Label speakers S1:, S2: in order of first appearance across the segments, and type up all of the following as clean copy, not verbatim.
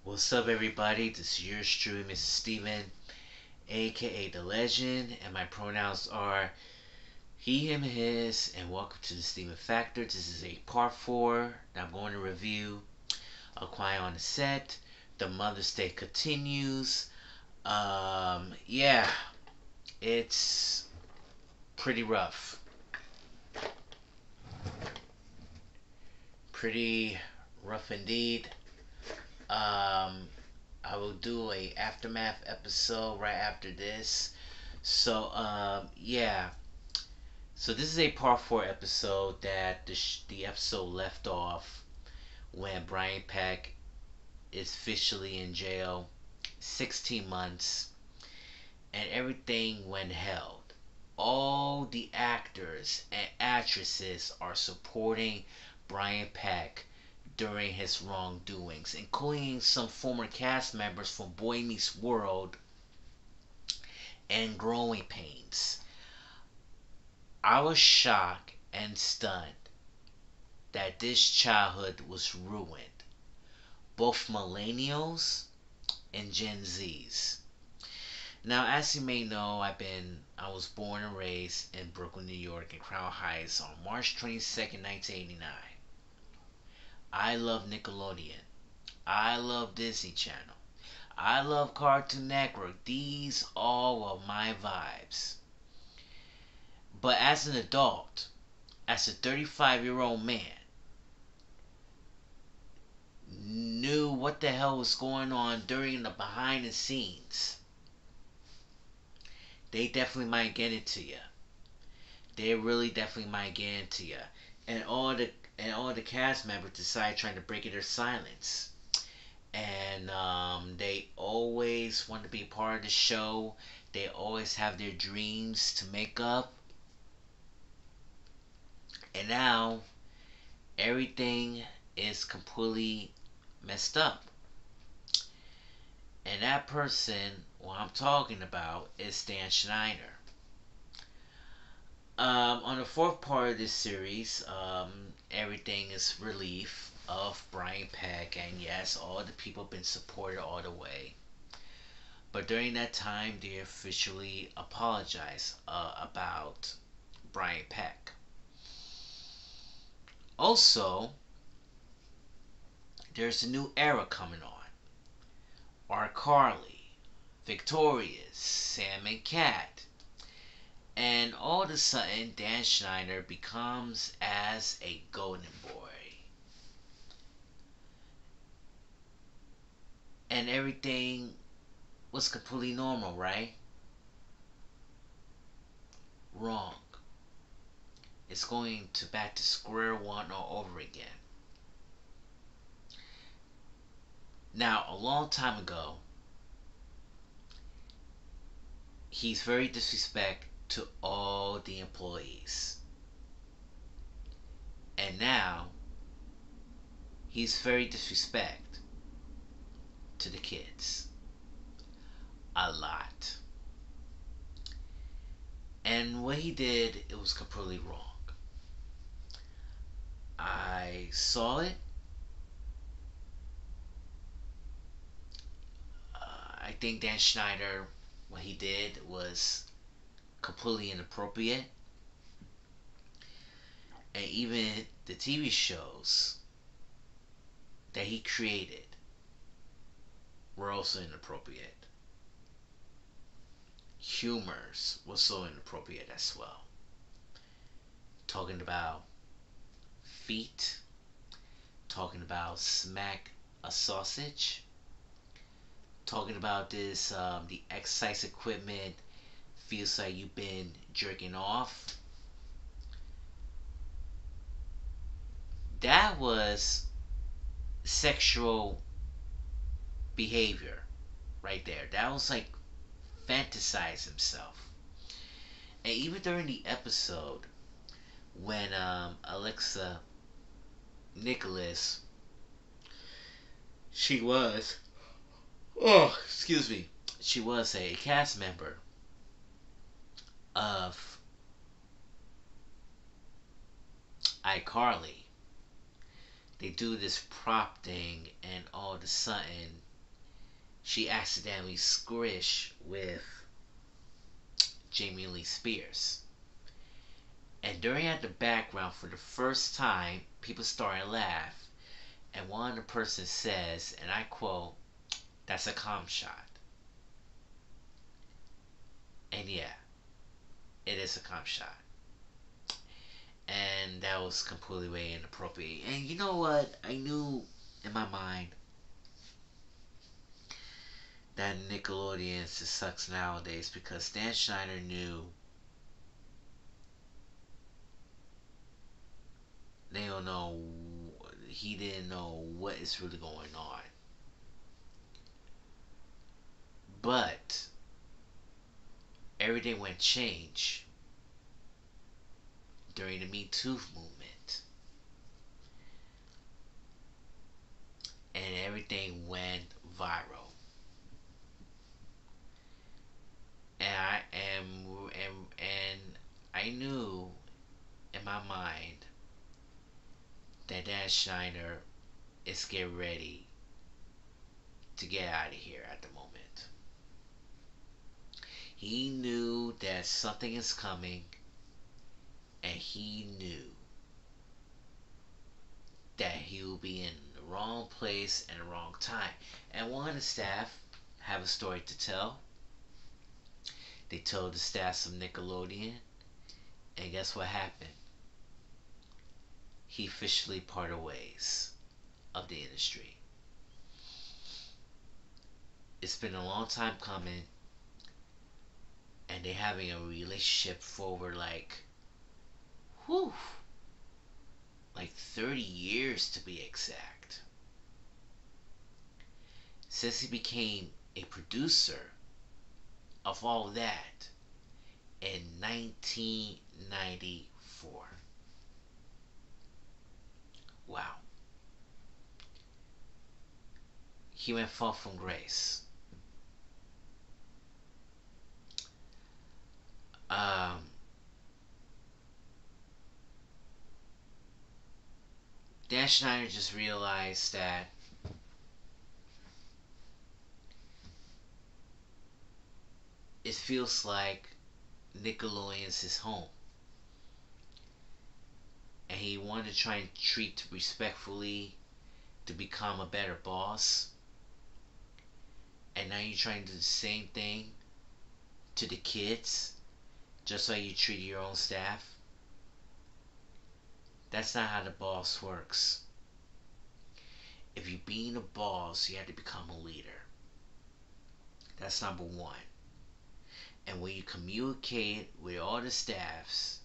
S1: What's up, everybody? This is yours truly, Mr. Steven, aka The Legend, and my pronouns are he, him, his, and welcome to the Steven Factor. This is a part 4 that I'm going to review. A Quiet on the Set. The Mother's Day continues. Yeah, it's pretty rough. Pretty rough indeed. I will do a aftermath episode right after this. Yeah. So this is a part 4 episode that the episode left off when Brian Peck is officially in jail, 16 months, and everything went held. All the actors and actresses are supporting Brian Peck during his wrongdoings, including some former cast members from Boy Meets World and Growing Pains. I was shocked and stunned that this childhood was ruined, both millennials and Gen Zs. Now, as you may know, I was born and raised in Brooklyn, New York, in Crown Heights on March 22nd, 1989. I love Nickelodeon. I love Disney Channel. I love Cartoon Network. These all are my vibes. But as an adult, as a 35-year-old man, knew what the hell was going on during the behind the scenes. They definitely might get into you. They really definitely might get into you. And all the cast members decide trying to break their silence. And they always want to be part of the show. They always have their dreams to make up. And now everything is completely messed up. And that person, what I'm talking about, is Dan Schneider. On the fourth part of this series, everything is relief of Brian Peck, and yes, all the people have been supported all the way. But during that time, they officially apologized about Brian Peck. Also, there's a new era coming on. iCarly, Victorious, Sam and Cat. And all of a sudden, Dan Schneider becomes as a golden boy. And everything was completely normal, right? Wrong. It's going to back to square one all over again. Now, a long time ago, he's very disrespectful to all the employees. And now, he's very disrespectful to the kids. A lot. And what he did, it was completely wrong. I saw it. I think Dan Schneider, what he did was completely inappropriate. And even the TV shows that he created were also inappropriate. Humors was so inappropriate as well. Talking about feet, talking about smack a sausage, talking about this the exercise equipment feels like you've been jerking off. That was sexual behavior right there. That was like fantasize himself. And even during the episode when Alexa Nicholas, she was, oh, excuse me, she was a cast member of iCarly. They do this prop thing, and all of a sudden, she accidentally squished with Jamie Lee Spears. And during at the background, for the first time, people started to laugh. And one of the persons says, and I quote, "That's a calm shot." And yeah, it is a calm shot. And that was completely way inappropriate. And you know what? I knew in my mind that Nickelodeon just sucks nowadays because Dan Schneider knew they don't know, he didn't know what is really going on. But everything went change during the Me Too movement, and everything went viral. And and I knew in my mind that Dan Schneider is getting ready to get out of here at the moment. He knew that something is coming, and he knew that he will be in the wrong place and the wrong time. And one of the staff have a story to tell. They told the staff of Nickelodeon, and guess what happened? He officially parted ways of the industry. It's been a long time coming, and they're having a relationship for over whew, like 30 years to be exact. Since he became a producer of all that in 1994. Wow. He went far from grace. Um, Dan Schneider just realized that it feels like Nickelodeon's his home. And he wanted to try and treat respectfully to become a better boss. And now you're trying to do the same thing to the kids, just like you treat your own staff. That's not how the boss works. If you're being a boss, you have to become a leader. That's number one. And when you communicate with all the staffs,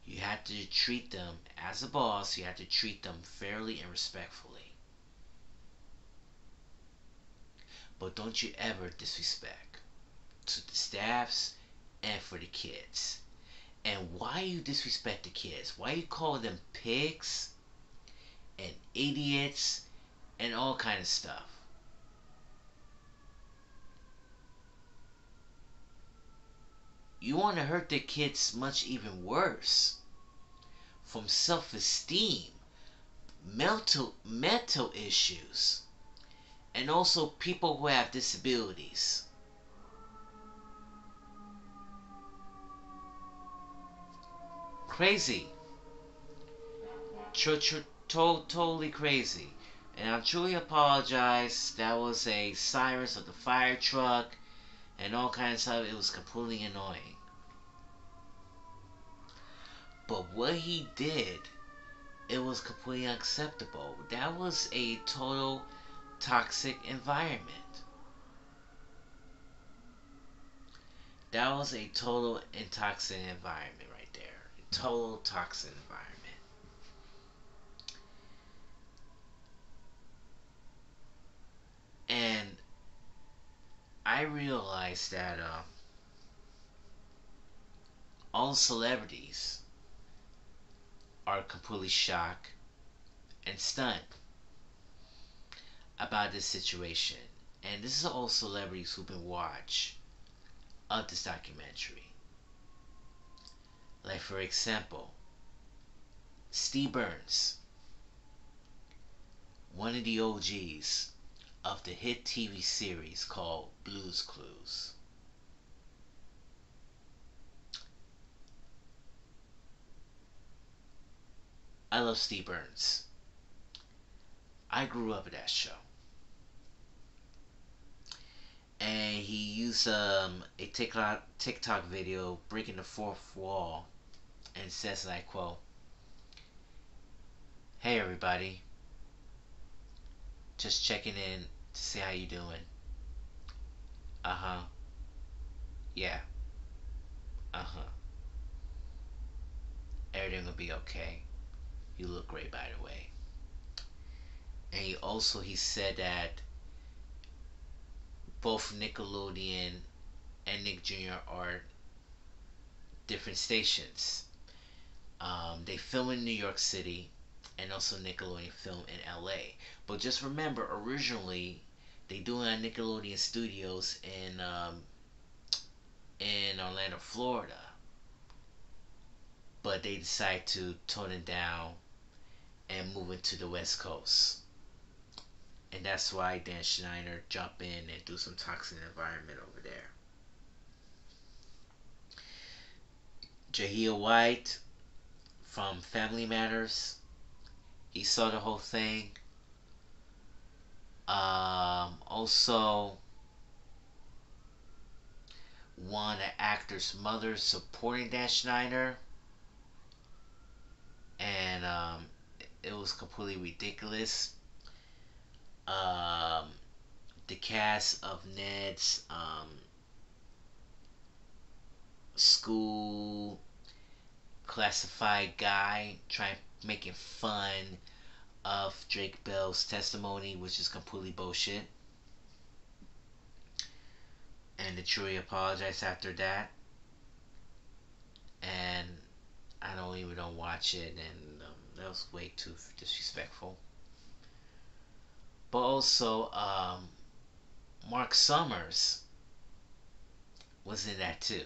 S1: you have to treat them as a boss, you have to treat them fairly and respectfully. But don't you ever disrespect to the staffs and for the kids. And why you disrespect the kids? Why you call them pigs and idiots and all kind of stuff? You want to hurt the kids much even worse. From self-esteem, mental issues, and also people who have disabilities. Crazy. Totally crazy. And I truly apologize. That was a sirens of the fire truck and all kinds of stuff. It was completely annoying. But what he did, it was completely unacceptable. That was a total toxic environment. That was a total toxic environment right there. A total toxic environment. And I realized that all celebrities are completely shocked and stunned about this situation. And this is all celebrities who've been watched of this documentary. Like for example, Steve Burns, one of the OGs of the hit TV series called Blue's Clues. I love Steve Burns. I grew up with that show. And he used a TikTok video breaking the fourth wall and says, and I quote, "Hey everybody, just checking in to see how you doing. Uh-huh. Yeah. Uh-huh. Everything will be okay. You look great, by the way." And he said that both Nickelodeon and Nick Jr. are different stations. They film in New York City, and also Nickelodeon film in LA. But just remember, originally they do it at Nickelodeon Studios in Orlando, Florida. But they decide to tone it down and move it to the West Coast. And that's why Dan Schneider jump in and do some toxic environment over there. Jahia White from Family Matters, he saw the whole thing. Also, one of the actor's mother supporting Dan Schneider, and it was completely ridiculous. Um, the cast of Ned's school classified guy trying making fun of Drake Bell's testimony, which is completely bullshit. And the jury apologized after that. And I don't watch it, and that was way too disrespectful. But also, Mark Summers was in that too.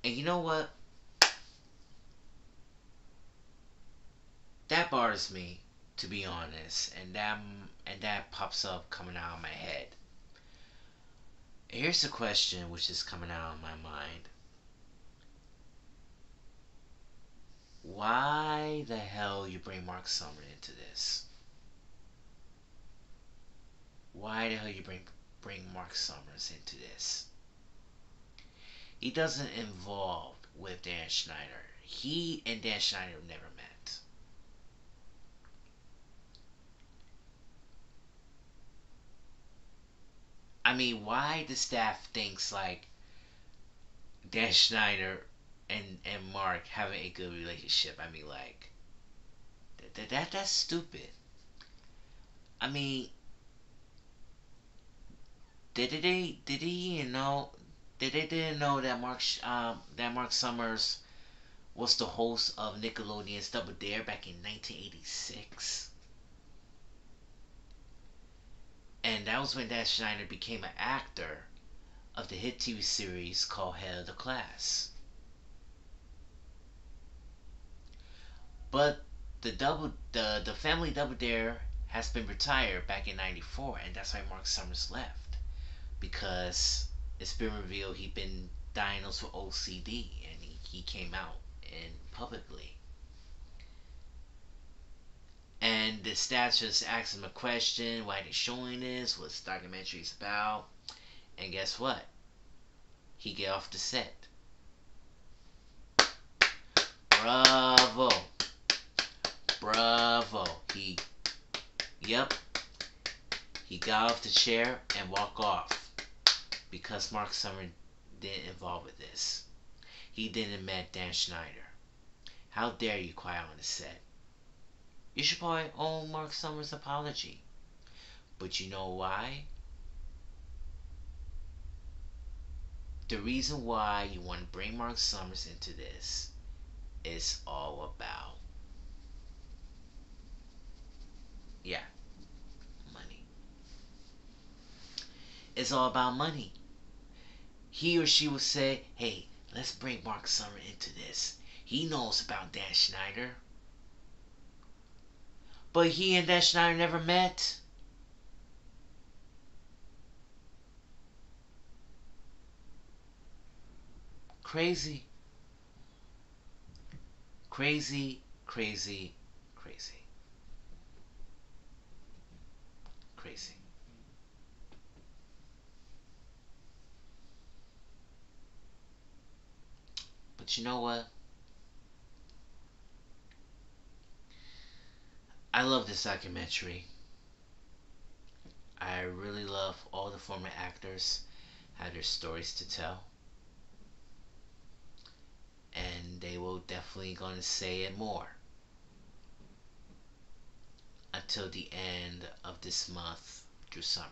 S1: And you know what? That bothers me, to be honest, and that pops up coming out of my head. Here's a question which is coming out of my mind. Why the hell you bring Mark Summers into this? Why the hell you bring Mark Summers into this? He doesn't involve with Dan Schneider. He and Dan Schneider never met. I mean, why the staff thinks like Dan Schneider and Mark having a good relationship? I mean, like that's stupid. I mean, did he know? Did they didn't know that Mark Summers was the host of Nickelodeon's Double Dare back in 1986? And that was when Dan Schneider became an actor of the hit TV series called Head of the Class. But the family Double Dare has been retired back in '94, and that's why Mark Summers left, because it's been revealed he'd been diagnosed with OCD, and he came out in publicly. And the staff just asked him a question: why they showing this? What's the documentary's about? And guess what? He get off the set. Bravo. Bravo. Yep, he got off the chair and walked off because Mark Summers didn't involve with this. He didn't met Dan Schneider. How dare you cry on the set? You should probably owe Mark Summers' apology. But you know why? The reason why you want to bring Mark Summers into this is all about, yeah, money. It's all about money. He or she will say, hey, let's bring Mark Summers into this. He knows about Dan Schneider. But he and Dan Schneider never met. Crazy, crazy, crazy, crazy, crazy. But you know what? I love this documentary. I really love all the former actors had their stories to tell, and they will definitely gonna say it more until the end of this month through summer.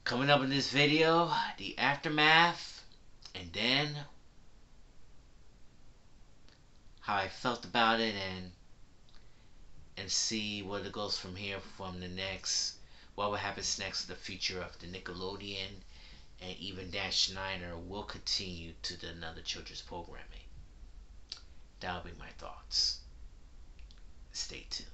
S1: Coming up in this video, the aftermath, and then how I felt about it, and see where it goes from here from the next, what happens next in the future of the Nickelodeon, and even Dan Schneider will continue to the another children's programming. That'll be my thoughts. Stay tuned.